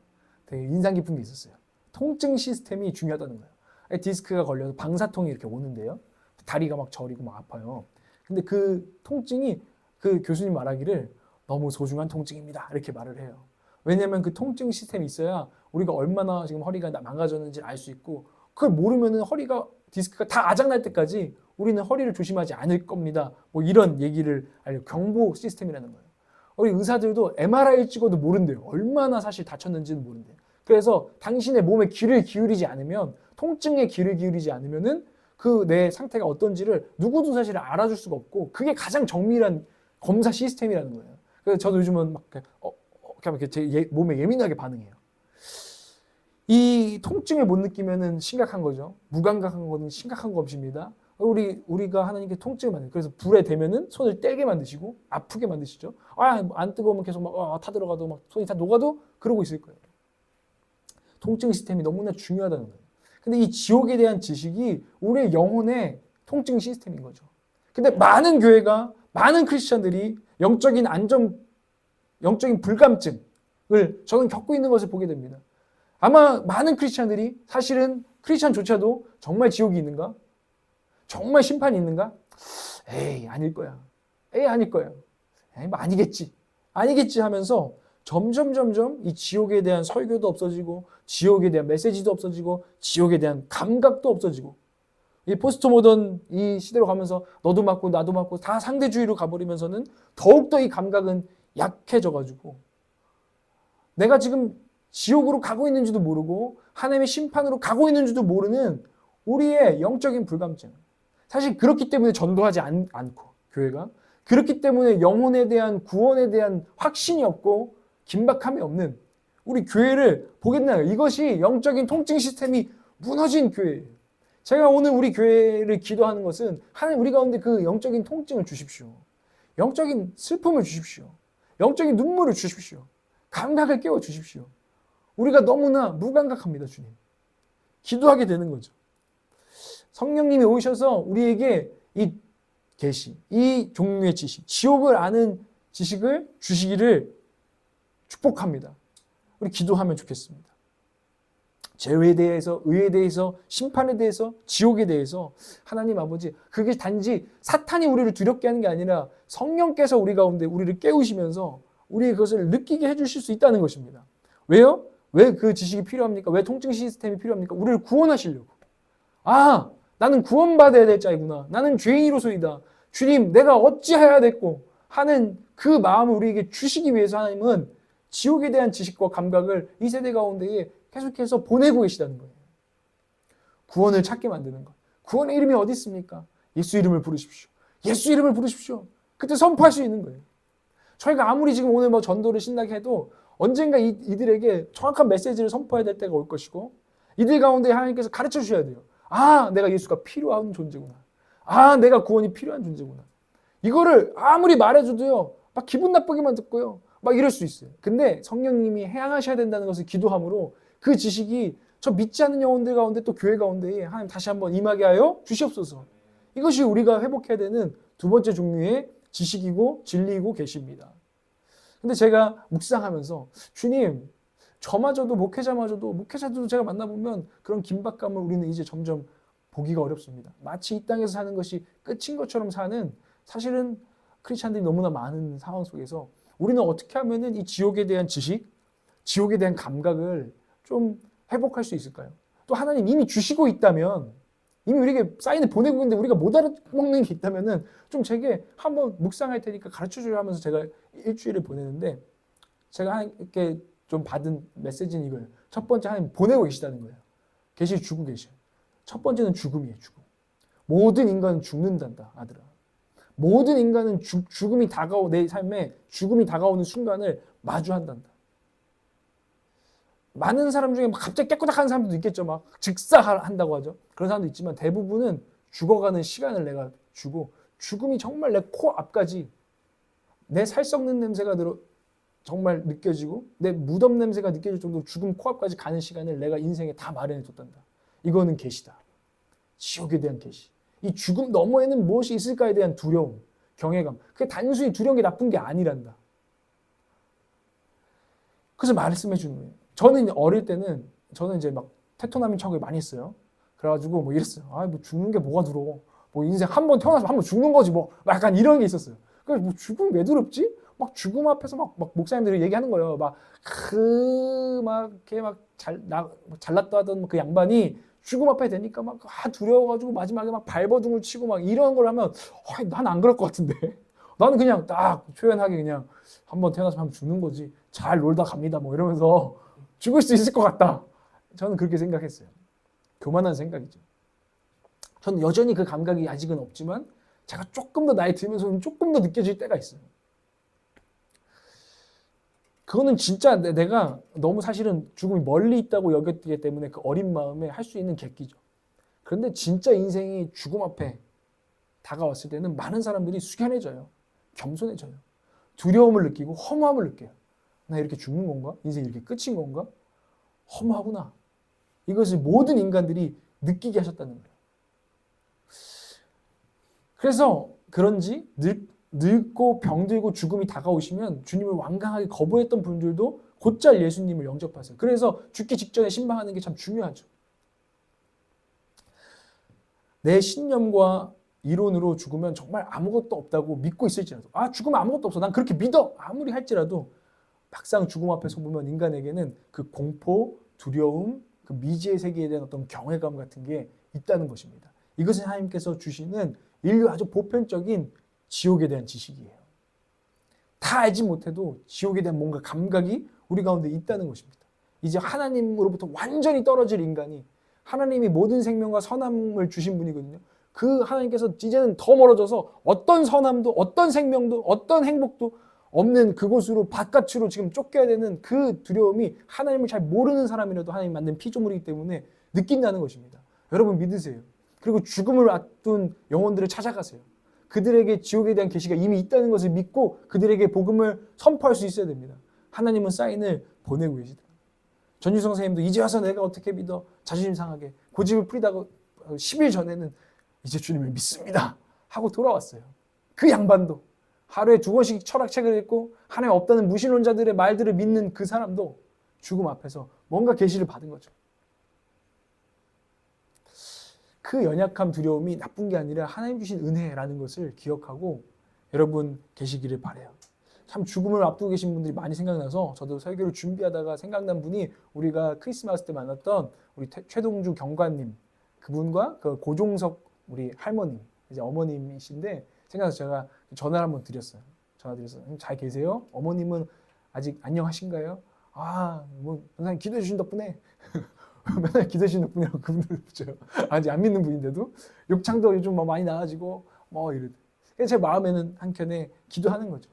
[SPEAKER 1] 되게 인상 깊은 게 있었어요. 통증 시스템이 중요하다는 거예요. 디스크가 걸려서 방사통이 이렇게 오는데요. 다리가 막 저리고 막 아파요. 근데 그 통증이 그 교수님 말하기를 너무 소중한 통증입니다. 이렇게 말을 해요. 왜냐하면 그 통증 시스템이 있어야 우리가 얼마나 지금 허리가 망가졌는지를 알 수 있고 그걸 모르면은 허리가 디스크가 다 아작날 때까지 우리는 허리를 조심하지 않을 겁니다. 뭐 이런 얘기를 알려 경보 시스템이라는 거예요. 우리 의사들도 MRI를 찍어도 모른대요. 얼마나 사실 다쳤는지는 모른대요. 그래서 당신의 몸에 귀를 기울이지 않으면 통증에 귀를 기울이지 않으면은 그 내 상태가 어떤지를 누구도 사실 알아줄 수가 없고 그게 가장 정밀한 검사 시스템이라는 거예요. 그래서 저도 요즘은 막 이렇게 제 몸에 예민하게 반응해요. 이 통증을 못 느끼면은 심각한 거죠. 무감각한 거는 심각한 것입니다. 우리가 하나님께 통증을 만드는 그래서 불에 대면은 손을 떼게 만드시고 아프게 만드시죠. 안 뜨거우면 계속 막 타들어가도 막 손이 다 녹아도 그러고 있을 거예요. 통증 시스템이 너무나 중요하다는 거예요. 근데 이 지옥에 대한 지식이 우리의 영혼의 통증 시스템인 거죠. 근데 많은 교회가 많은 크리스천들이 영적인 불감증을 저는 겪고 있는 것을 보게 됩니다. 아마 많은 크리스천들이 사실은 크리스천조차도 정말 지옥이 있는가? 정말 심판이 있는가? 에이 아닐 거야. 아닐 거야. 뭐 아니겠지 하면서 점점 이 지옥에 대한 설교도 없어지고 지옥에 대한 메시지도 없어지고 지옥에 대한 감각도 없어지고 이 포스트 모던 이 시대로 가면서 너도 맞고 나도 맞고 다 상대주의로 가버리면서는 더욱더 이 감각은 약해져가지고 내가 지금 지옥으로 가고 있는지도 모르고 하나님의 심판으로 가고 있는지도 모르는 우리의 영적인 불감증. 사실 그렇기 때문에 전도하지 않고 교회가 그렇기 때문에 영혼에 대한 구원에 대한 확신이 없고 긴박함이 없는 우리 교회를 보겠나요? 이것이 영적인 통증 시스템이 무너진 교회예요. 제가 오늘 우리 교회를 기도하는 것은 하나님 우리 가운데 그 영적인 통증을 주십시오. 영적인 슬픔을 주십시오. 영적인 눈물을 주십시오. 감각을 깨워 주십시오. 우리가 너무나 무감각합니다, 주님. 기도하게 되는 거죠. 성령님이 오셔서 우리에게 이 계시, 이 종류의 지식, 지옥을 아는 지식을 주시기를 축복합니다. 우리 기도하면 좋겠습니다. 죄에 대해서, 의에 대해서, 심판에 대해서, 지옥에 대해서 하나님 아버지, 그게 단지 사탄이 우리를 두렵게 하는 게 아니라 성령께서 우리 가운데 우리를 깨우시면서 우리의 그것을 느끼게 해주실 수 있다는 것입니다. 왜요? 왜 그 지식이 필요합니까? 왜 통증 시스템이 필요합니까? 우리를 구원하시려고. 아, 나는 구원받아야 될 자이구나. 나는 죄인으로서이다. 주님, 내가 어찌해야 됐고 하는 그 마음을 우리에게 주시기 위해서 하나님은 지옥에 대한 지식과 감각을 이 세대 가운데에 계속해서 보내고 계시다는 거예요. 구원을 찾게 만드는 것. 구원의 이름이 어디 있습니까? 예수 이름을 부르십시오. 예수 이름을 부르십시오. 그때 선포할 수 있는 거예요. 저희가 아무리 지금 오늘 뭐 전도를 신나게 해도 언젠가 이들에게 정확한 메시지를 선포해야 될 때가 올 것이고 이들 가운데 하나님께서 가르쳐 주셔야 돼요. 아, 내가 예수가 필요한 존재구나. 아, 내가 구원이 필요한 존재구나. 이거를 아무리 말해줘도요. 막 기분 나쁘게만 듣고요. 막 이럴 수 있어요. 근데 성령님이 해양하셔야 된다는 것을 기도함으로 그 지식이 저 믿지 않는 영혼들 가운데 또 교회 가운데에 하나님 다시 한번 임하게 하여 주시옵소서. 이것이 우리가 회복해야 되는 두 번째 종류의 지식이고 진리이고 계십니다. 근데 제가 묵상하면서 주님, 저마저도 목회자도 제가 만나보면 그런 긴박감을 우리는 이제 점점 보기가 어렵습니다. 마치 이 땅에서 사는 것이 끝인 것처럼 사는 사실은 크리스찬들이 너무나 많은 상황 속에서 우리는 어떻게 하면은 이 지옥에 대한 지식, 지옥에 대한 감각을 좀 회복할 수 있을까요? 또 하나님 이미 주시고 있다면, 이미 우리에게 사인을 보내고 있는데 우리가 못 알아먹는 게 있다면은 좀 제게 한번 묵상할 테니까 가르쳐 주려 하면서 제가 일주일을 보내는데 제가 하나님께 좀 받은 메시지는 이거예요. 첫 번째, 하나님 보내고 계시다는 거예요. 주고 계셔요. 첫 번째는 죽음이에요. 죽음. 모든 인간은 죽는단다, 아들아. 모든 인간은 죽음이 내 삶에 죽음이 다가오는 순간을 마주한단다. 많은 사람 중에 막 갑자기 깨끗하는 사람도 있겠죠. 막 즉사한다고 하죠. 그런 사람도 있지만 대부분은 죽어가는 시간을 내가 주고 죽음이 정말 내 코 앞까지 내 살 썩는 냄새가 정말 느껴지고 내 무덤 냄새가 느껴질 정도로 죽음 코앞까지 가는 시간을 내가 인생에 다 마련해 뒀단다. 이거는 계시다. 지옥에 대한 계시. 이 죽음 너머에는 무엇이 있을까에 대한 두려움, 경외감. 그게 단순히 두려운 게 나쁜 게 아니란다. 그래서 말씀해 주는 거예요. 저는 어릴 때는 저는 이제 막 테토나민 척을 많이 했어요. 그래가지고 뭐 이랬어요. 아, 뭐 죽는 게 뭐가 두려워. 뭐 인생 한 번 태어나서 한 번 죽는 거지 뭐. 약간 이런 게 있었어요. 그래서 뭐 죽음 왜 두렵지? 막 죽음 앞에서 막 목사님들이 얘기하는 거예요. 막 이렇게 막 잘났다 하던 그 양반이 죽음 앞에 되니까 막 두려워가지고 마지막에 막 발버둥을 치고 막 이런 걸 하면 난 안 그럴 것 같은데. 나는 그냥 딱 표현하게 그냥 한 번 태어나서 한번 죽는 거지. 잘 놀다 갑니다. 뭐 이러면서 죽을 수 있을 것 같다. 저는 그렇게 생각했어요. 교만한 생각이죠. 저는 여전히 그 감각이 아직은 없지만 제가 조금 더 나이 들면서는 조금 더 느껴질 때가 있어요. 그거는 진짜 내가 너무 사실은 죽음이 멀리 있다고 여겼기 때문에 그 어린 마음에 할 수 있는 객기죠. 그런데 진짜 인생이 죽음 앞에 다가왔을 때는 많은 사람들이 숙연해져요. 겸손해져요. 두려움을 느끼고 허무함을 느껴요. 나 이렇게 죽는 건가? 인생이 이렇게 끝인 건가? 허무하구나. 이것을 모든 인간들이 느끼게 하셨다는 거예요. 그래서 그런지 늙고 병들고 죽음이 다가오시면 주님을 완강하게 거부했던 분들도 곧잘 예수님을 영접하세요. 그래서 죽기 직전에 신방하는 게 참 중요하죠. 내 신념과 이론으로 죽으면 정말 아무것도 없다고 믿고 있을지라도 죽으면 아무것도 없어. 난 그렇게 믿어. 아무리 할지라도 막상 죽음 앞에 서보면 인간에게는 그 공포, 두려움, 그 미지의 세계에 대한 어떤 경외감 같은 게 있다는 것입니다. 이것은 하나님께서 주시는 인류 아주 보편적인 지옥에 대한 지식이에요. 다 알지 못해도 지옥에 대한 뭔가 감각이 우리 가운데 있다는 것입니다. 이제 하나님으로부터 완전히 떨어질 인간이 하나님이 모든 생명과 선함을 주신 분이거든요. 그 하나님께서 이제는 더 멀어져서 어떤 선함도 어떤 생명도 어떤 행복도 없는 그곳으로 바깥으로 지금 쫓겨야 되는 그 두려움이 하나님을 잘 모르는 사람이라도 하나님 만든 피조물이기 때문에 느낀다는 것입니다. 여러분 믿으세요. 그리고 죽음을 앞둔 영혼들을 찾아가세요. 그들에게 지옥에 대한 계시가 이미 있다는 것을 믿고 그들에게 복음을 선포할 수 있어야 됩니다. 하나님은 사인을 보내고 계시다. 전유성 선생님도 이제 와서 내가 어떻게 믿어? 자존심 상하게 고집을 부리다가 10일 전에는 이제 주님을 믿습니다 하고 돌아왔어요. 그 양반도 하루에 2권씩 철학책을 읽고 하나님 없다는 무신론자들의 말들을 믿는 그 사람도 죽음 앞에서 뭔가 계시를 받은 거죠. 그 연약함, 두려움이 나쁜 게 아니라 하나님 주신 은혜라는 것을 기억하고 여러분 계시기를 바라요. 참 죽음을 앞두고 계신 분들이 많이 생각나서 저도 설교를 준비하다가 생각난 분이 우리가 크리스마스 때 만났던 우리 최동주 경관님, 그분과 그 고종석 우리 할머님, 이제 어머님이신데 생각나서 제가 전화를 한번 드렸어요. 전화 드렸어요. 잘 계세요? 어머님은 아직 안녕하신가요? 뭐 선생님 기도해 주신 덕분에 맨날 기도해 주신 덕분이라고 그분들 붙여요. 아직 안 믿는 분인데도 욕창도 요즘 많이 나아지고 이래. 제 마음에는 한켠에 기도하는 거죠.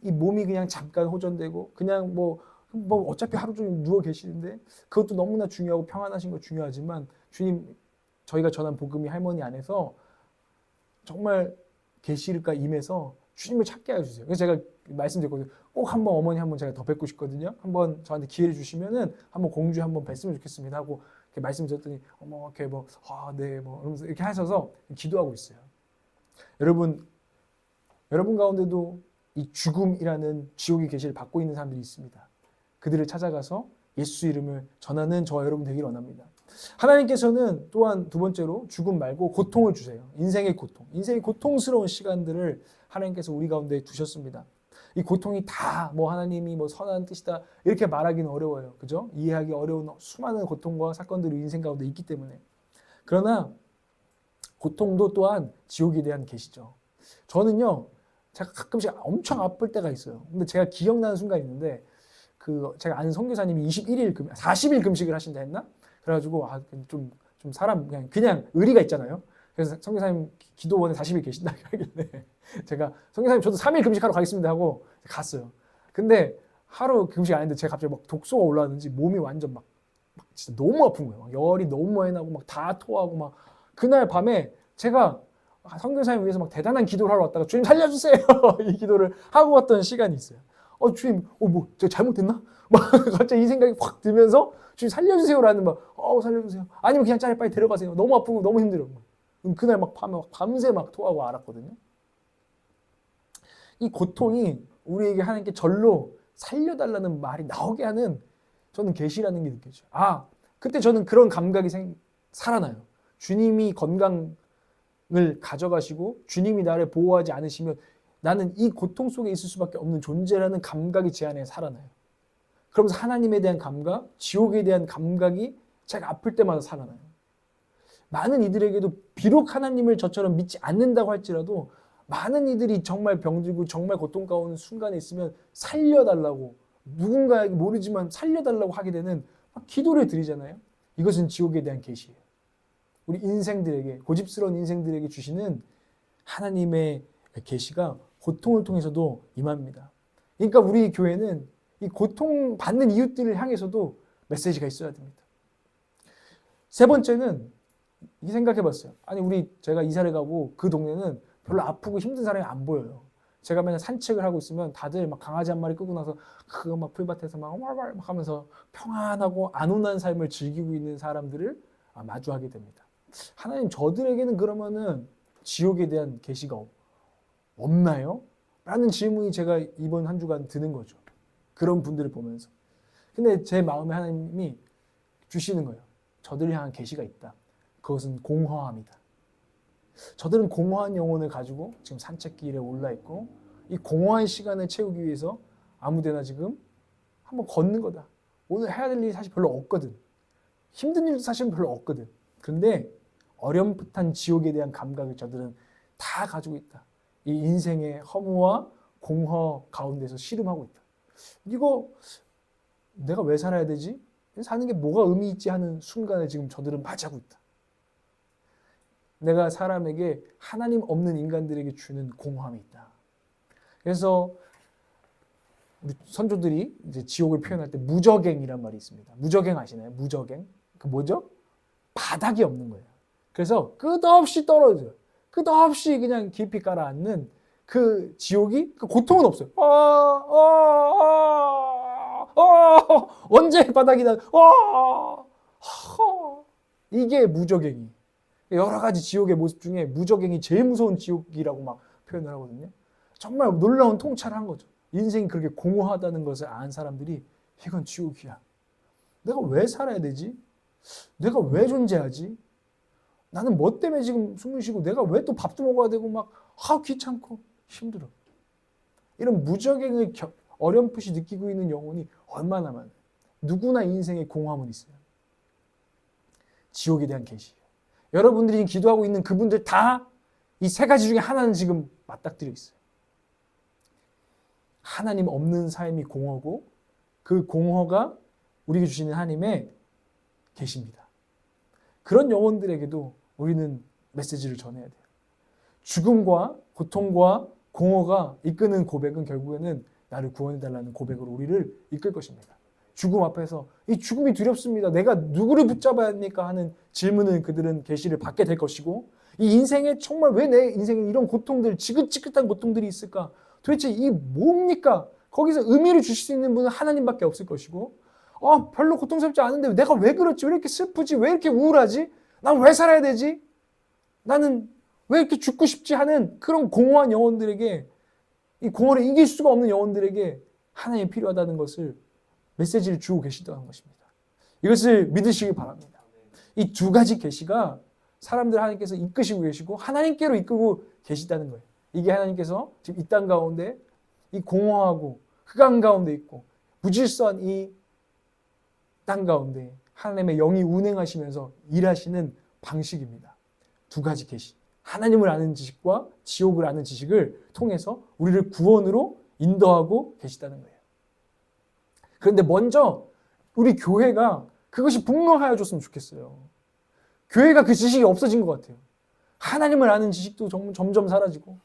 [SPEAKER 1] 이 몸이 그냥 잠깐 호전되고 그냥 뭐 어차피 하루 종일 누워 계시는데 그것도 너무나 중요하고 평안하신 거 중요하지만 주님 저희가 전한 복음이 할머니 안에서 정말 계시가 임해서 주님을 찾게 해주세요. 그래서 제가 말씀드렸거든요. 꼭 한번 어머니 한번 제가 더 뵙고 싶거든요. 한번 저한테 기회를 주시면은 한번 공주에 한번 뵀으면 좋겠습니다 하고 이렇게 말씀드렸더니 이렇게 네 이러면서 이렇게 하셔서 기도하고 있어요. 여러분 가운데도 이 죽음이라는 지옥의 계시를 받고 있는 사람들이 있습니다. 그들을 찾아가서 예수 이름을 전하는 저와 여러분 되기를 원합니다. 하나님께서는 또한 두 번째로 죽음 말고 고통을 주세요. 인생의 고통스러운 시간들을 하나님께서 우리 가운데 두셨습니다. 이 고통이 다 하나님이 선한 뜻이다 이렇게 말하기는 어려워요. 그죠? 이해하기 어려운 수많은 고통과 사건들이 인생 가운데 있기 때문에. 그러나 고통도 또한 지옥에 대한 계시죠. 저는요, 제가 가끔씩 엄청 아플 때가 있어요. 근데 제가 기억나는 순간이 있는데 제가 아는 선교사님이 40일 금식을 하신다 했나? 그래가지고 좀 사람 그냥 의리가 있잖아요. 그래서 선교사님 기도원에 40일 계신다 하길래 제가 선교사님 저도 3일 금식하러 가겠습니다 하고 갔어요. 근데 하루 금식 안 했는데 제가 갑자기 독소가 올라왔는지 몸이 완전 막 진짜 너무 아픈 거예요. 열이 너무 많이 나고 다 토하고 그날 밤에 제가 선교사님 위해서 대단한 기도를 하러 왔다가 주님 살려주세요 이 기도를 하고 왔던 시간이 있어요. 주님 제가 잘못됐나? 갑자기 이 생각이 확 들면서 주님 살려주세요라는 살려주세요. 아니면 그냥 빨리 데려가세요. 너무 아프고 너무 힘들어요. 그날 밤새 토하고 알았거든요. 이 고통이 우리에게 하나님께 절로 살려달라는 말이 나오게 하는 저는 계시라는 게 느껴져요. 그때 저는 그런 감각이 살아나요. 주님이 건강을 가져가시고 주님이 나를 보호하지 않으시면 나는 이 고통 속에 있을 수밖에 없는 존재라는 감각이 제 안에 살아나요. 그러면서 하나님에 대한 감각, 지옥에 대한 감각이 제가 아플 때마다 살아나요. 많은 이들에게도 비록 하나님을 저처럼 믿지 않는다고 할지라도 많은 이들이 정말 병들고 정말 고통 가운데 순간에 있으면 살려달라고 누군가에게 모르지만 살려달라고 하게 되는 기도를 드리잖아요. 이것은 지옥에 대한 계시예요. 우리 인생들에게 고집스러운 인생들에게 주시는 하나님의 계시가 고통을 통해서도 임합니다. 그러니까 우리 교회는 이 고통받는 이웃들을 향해서도 메시지가 있어야 됩니다. 세 번째는 이 생각해봤어요. 제가 이사를 가고 그 동네는 별로 아프고 힘든 사람이 안 보여요. 제가 맨날 산책을 하고 있으면 다들 강아지 한 마리 끄고 나서 풀밭에서 하면서 평안하고 안온한 삶을 즐기고 있는 사람들을 마주하게 됩니다. 하나님 저들에게는 그러면은 지옥에 대한 계시가 없나요? 라는 질문이 제가 이번 한 주간 드는 거죠. 그런 분들을 보면서. 근데 제 마음에 하나님이 주시는 거예요. 저들을 향한 계시가 있다. 그것은 공허함이다. 저들은 공허한 영혼을 가지고 지금 산책길에 올라 있고 이 공허한 시간을 채우기 위해서 아무데나 지금 한번 걷는 거다. 오늘 해야 될 일이 사실 별로 없거든. 힘든 일도 사실 별로 없거든. 그런데 어렴풋한 지옥에 대한 감각을 저들은 다 가지고 있다. 이 인생의 허무와 공허 가운데서 씨름하고 있다. 이거 내가 왜 살아야 되지? 사는 게 뭐가 의미 있지 하는 순간을 지금 저들은 맞이하고 있다. 내가 사람에게 하나님 없는 인간들에게 주는 공허함이 있다. 그래서 우리 선조들이 이제 지옥을 표현할 때 무저갱이란 말이 있습니다. 무저갱 아시나요? 무저갱. 그 뭐죠? 바닥이 없는 거예요. 그래서 끝없이 떨어져요. 끝없이 그냥 깊이 가라앉는 그 지옥이 그 고통은 없어요. 언제 바닥이 나? 이게 무저갱이. 여러 가지 지옥의 모습 중에 무저갱이 제일 무서운 지옥이라고 막 표현을 하거든요. 정말 놀라운 통찰을 한 거죠. 인생이 그렇게 공허하다는 것을 아는 사람들이 이건 지옥이야. 내가 왜 살아야 되지? 내가 왜 존재하지? 나는 뭐 때문에 지금 숨을 쉬고 내가 왜 또 밥도 먹어야 되고 막 귀찮고 힘들어. 이런 무저갱을 어렴풋이 느끼고 있는 영혼이 얼마나 많아요. 누구나 인생에 공허함은 있어요. 지옥에 대한 계시예요. 여러분들이 기도하고 있는 그분들 다 이 세 가지 중에 하나는 지금 맞닥뜨려 있어요. 하나님 없는 삶이 공허고 그 공허가 우리에게 주시는 하나님의 계십니다. 그런 영혼들에게도 우리는 메시지를 전해야 돼요. 죽음과 고통과 공허가 이끄는 고백은 결국에는 나를 구원해달라는 고백으로 우리를 이끌 것입니다. 죽음 앞에서 이 죽음이 두렵습니다. 내가 누구를 붙잡아야 합니까? 하는 질문을 그들은 계시를 받게 될 것이고 이 인생에 정말 왜 내 인생에 이런 고통들, 지긋지긋한 고통들이 있을까? 도대체 이 뭡니까? 거기서 의미를 주실 수 있는 분은 하나님밖에 없을 것이고 별로 고통스럽지 않은데 내가 왜 그렇지? 왜 이렇게 슬프지? 왜 이렇게 우울하지? 난 왜 살아야 되지? 나는 왜 이렇게 죽고 싶지 하는 그런 공허한 영혼들에게 이 공허를 이길 수가 없는 영혼들에게 하나님이 필요하다는 것을 메시지를 주고 계시다는 것입니다. 이것을 믿으시기 바랍니다. 이 두 가지 계시가 사람들 하나님께서 이끄시고 계시고 하나님께로 이끌고 계시다는 거예요. 이게 하나님께서 지금 이 땅 가운데 이 공허하고 흑암 가운데 있고 무질서한 이 땅 가운데 하나님의 영이 운행하시면서 일하시는 방식입니다. 두 가지 계시. 하나님을 아는 지식과 지옥을 아는 지식을 통해서 우리를 구원으로 인도하고 계시다는 거예요. 그런데 먼저 우리 교회가 그것이 분명하여 줬으면 좋겠어요. 교회가 그 지식이 없어진 것 같아요. 하나님을 아는 지식도 점점 사라지고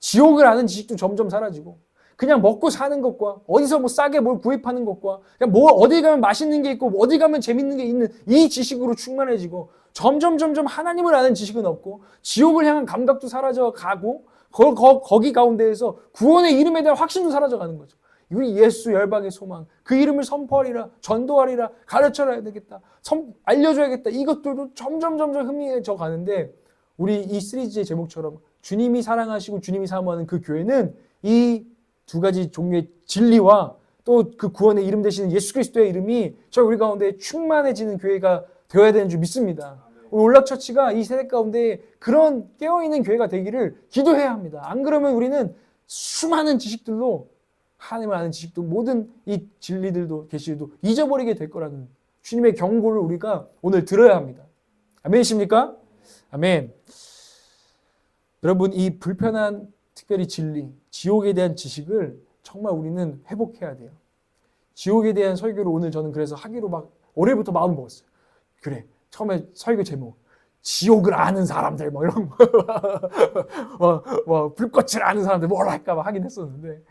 [SPEAKER 1] 지옥을 아는 지식도 점점 사라지고 그냥 먹고 사는 것과 어디서 뭐 싸게 뭘 구입하는 것과 그냥 뭐 어디 가면 맛있는 게 있고 어디 가면 재밌는 게 있는 이 지식으로 충만해지고 점점 하나님을 아는 지식은 없고 지옥을 향한 감각도 사라져 가고 거기 가운데에서 구원의 이름에 대한 확신도 사라져 가는 거죠. 우리 예수 열방의 소망, 그 이름을 선포하리라, 전도하리라, 가르쳐야 되겠다, 알려줘야겠다. 이것들도 점점 희미해져 가는데 우리 이 시리즈의 제목처럼 주님이 사랑하시고 주님이 사모하는 그 교회는 이 두 가지 종류의 진리와 또 그 구원의 이름 되시는 예수 그리스도의 이름이 우리 가운데 충만해지는 교회가 되어야 되는 줄 믿습니다. 우리 올락처치가 이 세대 가운데 그런 깨어있는 교회가 되기를 기도해야 합니다. 안 그러면 우리는 수많은 지식들로 하나님을 아는 지식도 모든 이 진리들도 계시도 잊어버리게 될 거라는 주님의 경고를 우리가 오늘 들어야 합니다. 아멘이십니까? 아멘. 여러분 이 불편한 특별히 진리, 지옥에 대한 지식을 정말 우리는 회복해야 돼요. 지옥에 대한 설교를 오늘 저는 그래서 하기로 막 올해부터 마음을 먹었어요. 그래, 처음에 설교 제목 지옥을 아는 사람들 뭐 이런 뭐 불꽃을 아는 사람들 뭐라 할까 막 하긴 했었는데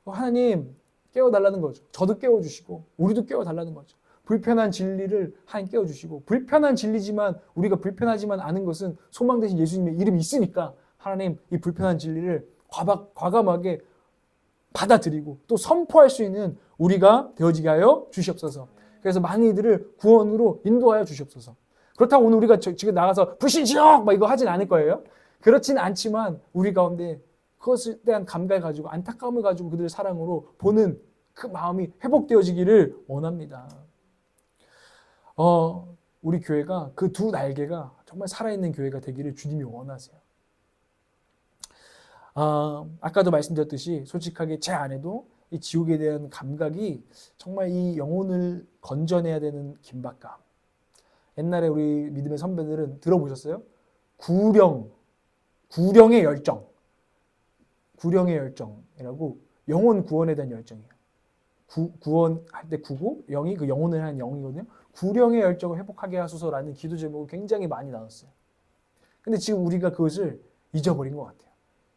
[SPEAKER 1] 하나님 깨워달라는 거죠. 저도 깨워주시고 우리도 깨워달라는 거죠. 불편한 진리를 하나님 깨워주시고 불편한 진리지만 우리가 불편하지만 아는 것은 소망 되신 예수님의 이름이 있으니까 하나님 이 불편한 진리를 과감하게 받아들이고 또 선포할 수 있는 우리가 되어지게 하여 주시옵소서. 그래서 많은 이들을 구원으로 인도하여 주시옵소서. 그렇다고 오늘 우리가 지금 나가서 불신지옥 막 이거 하진 않을 거예요. 그렇진 않지만 우리 가운데 그것에 대한 감각을 가지고 안타까움을 가지고 그들의 사랑으로 보는 그 마음이 회복되어지기를 원합니다. 우리 교회가 그 두 날개가 정말 살아있는 교회가 되기를 주님이 원하세요. 아까도 말씀드렸듯이 솔직하게 제 안에도 이 지옥에 대한 감각이 정말 이 영혼을 건져내야 되는 긴박감. 옛날에 우리 믿음의 선배들은 들어보셨어요? 구령의 열정. 구령의 열정이라고 영혼 구원에 대한 열정이에요. 구원할 때 구고 영이 그 영혼을 한 영이거든요. 구령의 열정을 회복하게 하소서라는 기도 제목을 굉장히 많이 나눴어요. 근데 지금 우리가 그것을 잊어버린 것 같아요.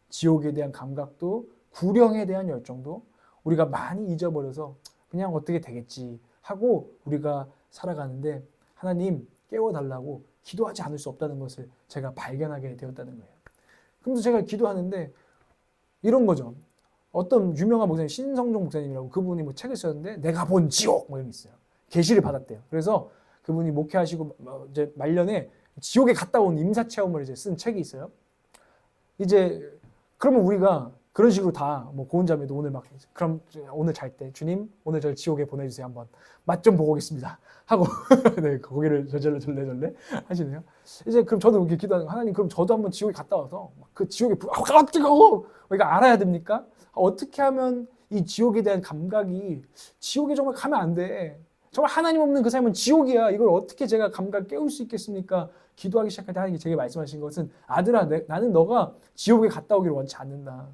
[SPEAKER 1] 지옥에 대한 감각도 구령에 대한 열정도 우리가 많이 잊어버려서 그냥 어떻게 되겠지 하고 우리가 살아가는데 하나님 깨워달라고 기도하지 않을 수 없다는 것을 제가 발견하게 되었다는 거예요. 그러면서 제가 기도하는데 이런 거죠. 어떤 유명한 목사님, 신성종 목사님이라고 그분이 뭐 책을 썼는데 내가 본 지옥 뭐 이런 게 있어요. 계시를 받았대요. 그래서 그분이 목회하시고 이제 말년에 지옥에 갔다 온 임사 체험을 이제 쓴 책이 있어요. 이제 그러면 우리가 그런 식으로 다 뭐 고은자매도 오늘 막 그럼 오늘 잘 때 주님 오늘 저를 지옥에 보내주세요 한번 맛 좀 보고 오겠습니다 하고 네 고개를 절레절레 하시네요. 이제 그럼 저도 이렇게 기도하는 하나님 그럼 저도 한번 지옥에 갔다 와서 그 지옥에 뜨거워 우리가 알아야 됩니까? 어떻게 하면 이 지옥에 대한 감각이 지옥에 정말 가면 안 돼. 정말 하나님 없는 그 삶은 지옥이야. 이걸 어떻게 제가 감각 깨울 수 있겠습니까? 기도하기 시작할 때 하나님이 제게 말씀하신 것은 아들아 나는 너가 지옥에 갔다 오기를 원치 않는다.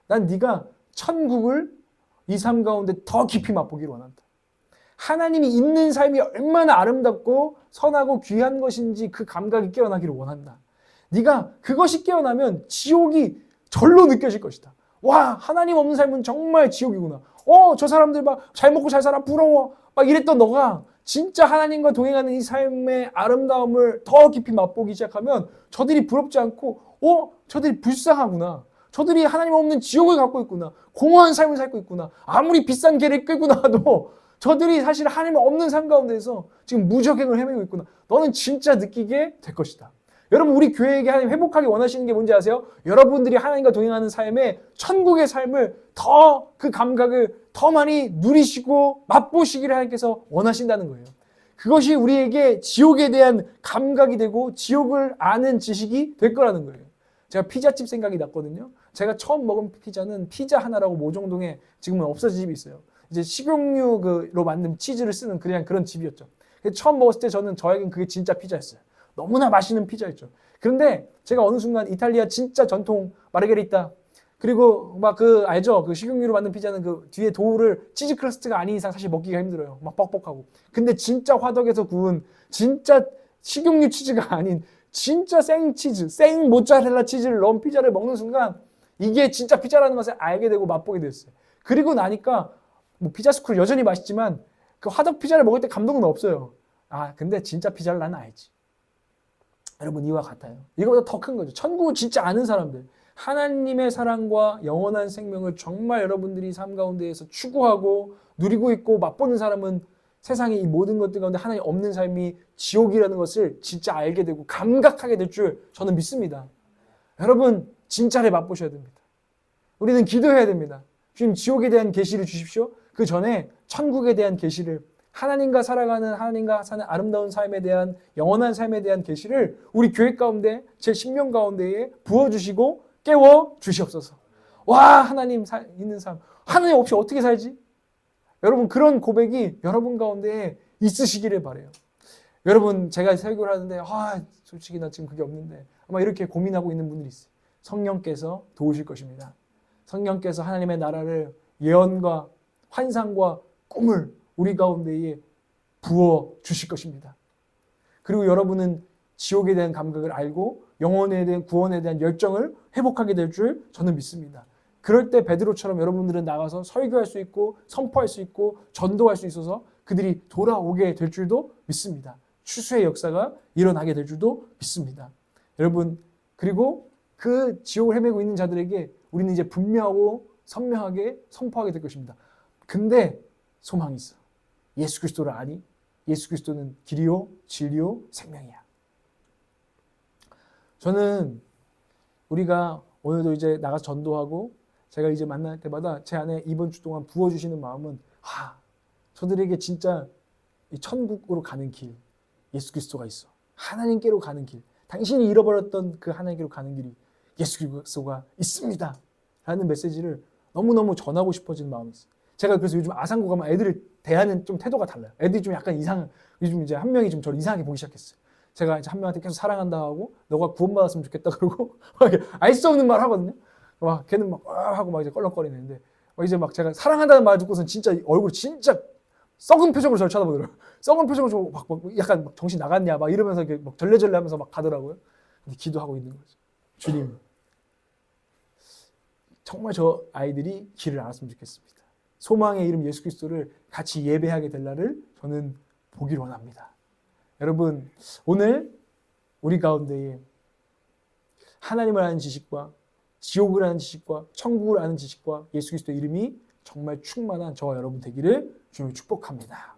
[SPEAKER 1] 난 네가 천국을 이 삶 가운데 더 깊이 맛보기를 원한다. 하나님이 있는 삶이 얼마나 아름답고 선하고 귀한 것인지 그 감각이 깨어나기를 원한다. 네가 그것이 깨어나면 지옥이 절로 느껴질 것이다. 와 하나님 없는 삶은 정말 지옥이구나. 저 사람들 막 잘 먹고 잘 살아 부러워 막 이랬던 너가 진짜 하나님과 동행하는 이 삶의 아름다움을 더 깊이 맛보기 시작하면 저들이 부럽지 않고 저들이 불쌍하구나. 저들이 하나님 없는 지옥을 갖고 있구나. 공허한 삶을 살고 있구나. 아무리 비싼 개를 끌고 나와도 저들이 사실 하나님 없는 삶 가운데서 지금 무적행을 헤매고 있구나. 너는 진짜 느끼게 될 것이다. 여러분 우리 교회에게 하나님 회복하기 원하시는 게 뭔지 아세요? 여러분들이 하나님과 동행하는 삶에 천국의 삶을 더 그 감각을 더 많이 누리시고 맛보시기를 하나님께서 원하신다는 거예요. 그것이 우리에게 지옥에 대한 감각이 되고 지옥을 아는 지식이 될 거라는 거예요. 제가 피자집 생각이 났거든요. 제가 처음 먹은 피자는 피자 하나라고 모종동에 지금은 없어진 집이 있어요. 이제 식용유로 만든 치즈를 쓰는 그냥 그런 집이었죠. 처음 먹었을 때 저에겐 그게 진짜 피자였어요. 너무나 맛있는 피자였죠. 그런데 제가 어느 순간 이탈리아 진짜 전통 마르게리타 그리고 막 알죠? 그 식용유로 만든 피자는 그 뒤에 도우를 치즈 크러스트가 아닌 이상 사실 먹기가 힘들어요. 막 뻑뻑하고. 근데 진짜 화덕에서 구운 진짜 식용유 치즈가 아닌 진짜 생치즈, 생 모짜렐라 치즈를 넣은 피자를 먹는 순간 이게 진짜 피자라는 것을 알게 되고 맛보게 됐어요. 그리고 나니까 뭐 피자 스쿨 여전히 맛있지만 그 화덕 피자를 먹을 때 감동은 없어요. 근데 진짜 피자를 나는 알지. 여러분 이와 같아요. 이거보다 더 큰 거죠. 천국을 진짜 아는 사람들. 하나님의 사랑과 영원한 생명을 정말 여러분들이 삶 가운데에서 추구하고 누리고 있고 맛보는 사람은 세상의 이 모든 것들 가운데 하나님 없는 삶이 지옥이라는 것을 진짜 알게 되고 감각하게 될 줄 저는 믿습니다. 여러분 진짜를 맛보셔야 됩니다. 우리는 기도해야 됩니다. 주님 지옥에 대한 계시를 주십시오. 그 전에 천국에 대한 계시를 하나님과 살아가는 하나님과 사는 아름다운 삶에 대한 영원한 삶에 대한 계시를 우리 교회 가운데 제 신명 가운데에 부어주시고 깨워 주시옵소서. 와 하나님 있는 삶 하나님 없이 어떻게 살지? 여러분 그런 고백이 여러분 가운데 있으시기를 바라요. 여러분 제가 설교를 하는데 솔직히 나 지금 그게 없는데 아마 이렇게 고민하고 있는 분들이 있어요. 성령께서 도우실 것입니다. 성령께서 하나님의 나라를 예언과 환상과 꿈을 우리 가운데에 부어 주실 것입니다. 그리고 여러분은 지옥에 대한 감각을 알고 영혼에 대한 구원에 대한 열정을 회복하게 될 줄 저는 믿습니다. 그럴 때 베드로처럼 여러분들은 나가서 설교할 수 있고 선포할 수 있고 전도할 수 있어서 그들이 돌아오게 될 줄도 믿습니다. 추수의 역사가 일어나게 될 줄도 믿습니다. 여러분 그리고 그 지옥을 헤매고 있는 자들에게 우리는 이제 분명하고 선명하게 선포하게 될 것입니다. 근데 소망이 있어. 예수 그리스도를 아니? 예수 그리스도는 길이요 진리요 생명이야. 저는 우리가 오늘도 이제 나가서 전도하고 제가 이제 만날 때마다 제 안에 이번 주 동안 부어주시는 마음은 저들에게 진짜 이 천국으로 가는 길 예수 그리스도가 있어. 하나님께로 가는 길 당신이 잃어버렸던 그 하나님께로 가는 길이 예수 그리스도가 있습니다 라는 메시지를 너무너무 전하고 싶어지는 마음이 있어요. 제가 그래서 요즘 아상고 가면 애들을 대하는 좀 태도가 달라요. 애들이 좀 약간 요즘 이제 한 명이 좀 저를 이상하게 보기 시작했어요. 제가 이제 한 명한테 계속 사랑한다 하고 너가 구원받았으면 좋겠다 그러고 알 수 없는 말 하거든요. 막 걔는 막 하고 막 이제 껄렁거리는데 이제 막 제가 사랑한다는 말 듣고선 진짜 얼굴 진짜 썩은 표정으로 저를 쳐다보더라고요. 썩은 표정으로 막 약간 막 정신 나갔냐 막 이러면서 이렇게 막 절레절레하면서 막 가더라고요. 기도하고 있는 거죠. 주님, 정말 저 아이들이 길을 알았으면 좋겠습니다. 소망의 이름 예수 그리스도를 같이 예배하게 될 날을 저는 보길 원합니다. 여러분, 오늘 우리 가운데에 하나님을 아는 지식과 지옥을 아는 지식과 천국을 아는 지식과 예수 그리스도의 이름이 정말 충만한 저와 여러분 되기를 주님을 축복합니다.